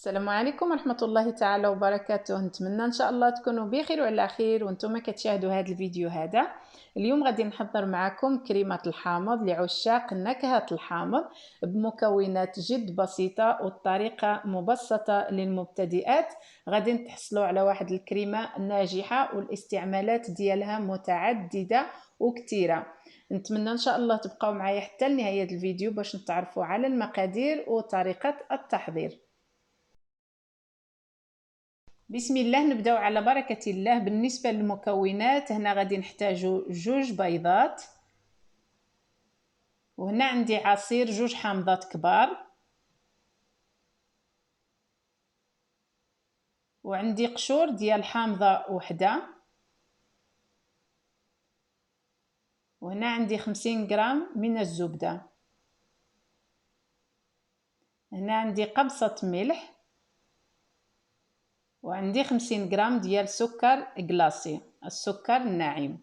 السلام عليكم ورحمة الله تعالى وبركاته. نتمنى ان شاء الله تكونوا بخير وعلى خير وانتم كتشاهدوا هذا الفيديو. اليوم غادي نحضر معكم كريمة الحامض لعشاق نكهة الحامض بمكونات جد بسيطة والطريقة مبسطة للمبتدئات. غادي تحصلوا على واحد الكريمة ناجحة والاستعمالات ديالها متعددة وكثيرة. نتمنى ان شاء الله تبقاو معايا حتى لنهاية الفيديو باش نتعرفوا على المقادير وطريقة التحضير. بسم الله، نبداو على بركة الله. بالنسبة للمكونات هنا غادي نحتاجو 2 بيضات، وهنا عندي عصير 2 حامضات كبار، وعندي قشور ديال حامضة وحدة، وهنا عندي 50 غرام من الزبدة، هنا عندي قبصة ملح، وعندي 50 غرام ديال سكر كلاصي، السكر الناعم.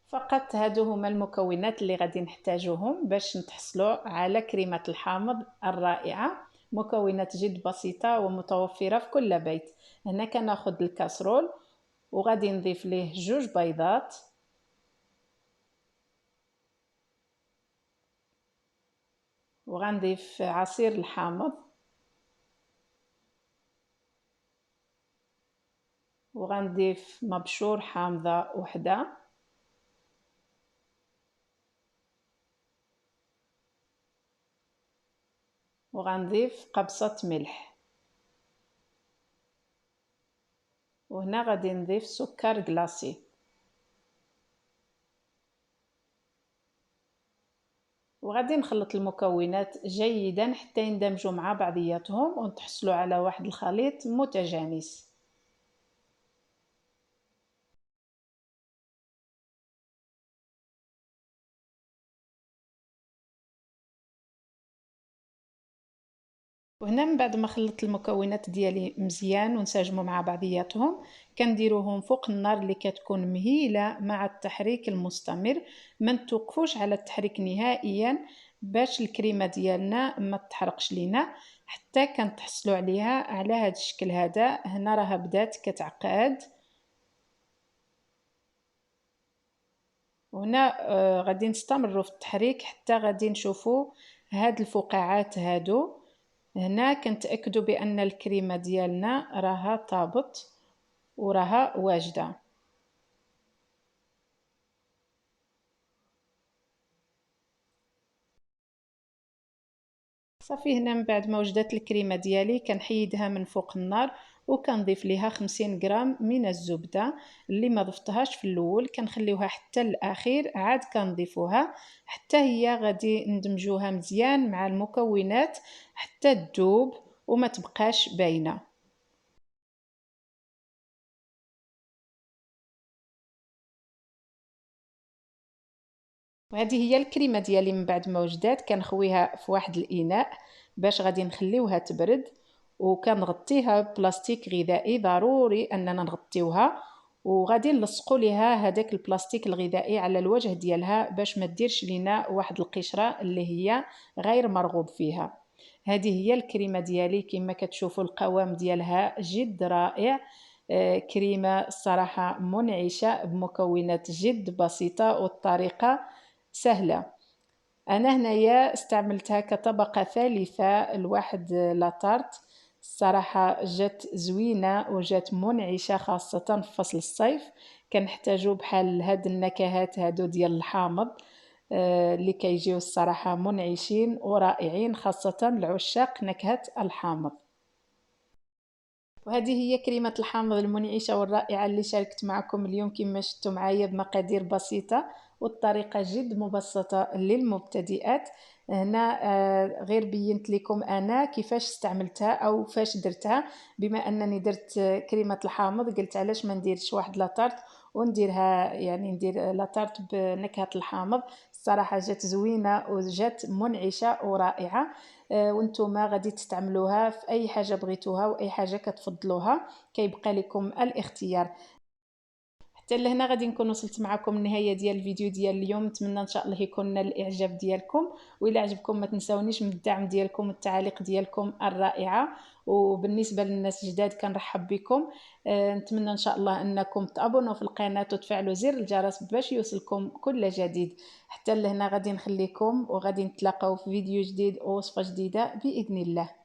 فقط هادو هما المكونات اللي غادي نحتاجوهم باش نتحصلوا على كريمة الحامض الرائعة. مكونات جد بسيطة ومتوفرة في كل بيت. هنا كناخذ الكاسرول وغادي نضيف ليه 2 بيضات، وغنضيف عصير الحامض، وغنضيف مبشور حامضة وحدة، وغنضيف قبصة ملح، وهنا غادي نضيف سكر كلاصي، وغادي نخلط المكونات جيدا حتى يندمجوا مع بعضياتهم ونتحصلوا على واحد الخليط متجانس. وهنا من بعد ما خلطت المكونات ديالي مزيان ونسجموا مع بعضياتهم، كنديروهم فوق النار اللي كتكون مهيله مع التحريك المستمر. ما نتوقفوش على التحريك نهائيا باش الكريمه ديالنا ما تحرقش لينا حتى كنتحصلوا عليها على هذا الشكل هذا. هنا راها بدات كتعقد، وهنا غادي نستمروا في التحريك حتى غادي نشوفوا هاد الفقاعات هادو. هنا كنتأكدوا بأن الكريمة ديالنا راها طابت وراها واجدة. صافي، هنا من بعد ما وجدت الكريمة ديالي كنحيدها من فوق النار وكنضيف ليها 50 غرام من الزبدة اللي ما ضفتهاش في الاول، كنخليوها حتى الاخير عاد كنضيفوها حتى هي غادي ندمجوها مزيان مع المكونات حتى تذوب وما تبقاش باينه. وهذه هي الكريمه ديالي من بعد ما وجدات. كنخويها في واحد الاناء باش غادي نخليوها تبرد، وكنغطيها ببلاستيك غذائي، ضروري اننا نغطيوها، وغادي نلصقوا ليها هذاك البلاستيك الغذائي على الوجه ديالها باش ما ديرش لينا واحد القشره اللي هي غير مرغوب فيها. هذه هي الكريمه ديالي، كما كتشوفوا القوام ديالها جد رائع. كريمه الصراحه منعشه بمكونات جد بسيطه والطريقه سهلة. أنا هنايا استعملتها كطبقة ثالثة لواحد لاطارت. الصراحة جات زوينة وجات منعشة خاصة في فصل الصيف، كنحتاجو بحال هاد النكهات هادو ديال الحامض اللي كيجيو الصراحة منعشين ورائعين خاصة لعشاق نكهة الحامض. وهذه هي كريمة الحامض المنعشة والرائعة اللي شاركت معكم اليوم. كما شفتوا معايا بمقادير بسيطة والطريقة جد مبسطة للمبتدئات. هنا غير بينت لكم أنا كيفاش استعملتها أو فاش درتها. بما أنني درت كريمة الحامض قلت علاش ما نديرش واحد لاطارت ونديرها، يعني ندير لاطارت بنكهة الحامض. الصراحة جات زوينة وجات منعشة ورائعة. وانتم غادي تستعملوها في اي حاجه بغيتوها واي حاجه كتفضلوها، كيبقى لكم الاختيار. حتى لهنا غادي نكون وصلت معكم النهايه ديال الفيديو ديال اليوم. نتمنى ان شاء الله يكون نال الاعجاب ديالكم، والى عجبكم ما تنساونيش من الدعم ديالكم والتعاليق ديالكم الرائعه. وبالنسبه للناس الجداد كنرحب بكم. نتمنى ان شاء الله انكم تابونوا في القناه وتفعلوا زر الجرس باش يوصلكم كل جديد. حتى لهنا غادي نخليكم، وغادي نتلاقاو في فيديو جديد ووصفه جديده باذن الله.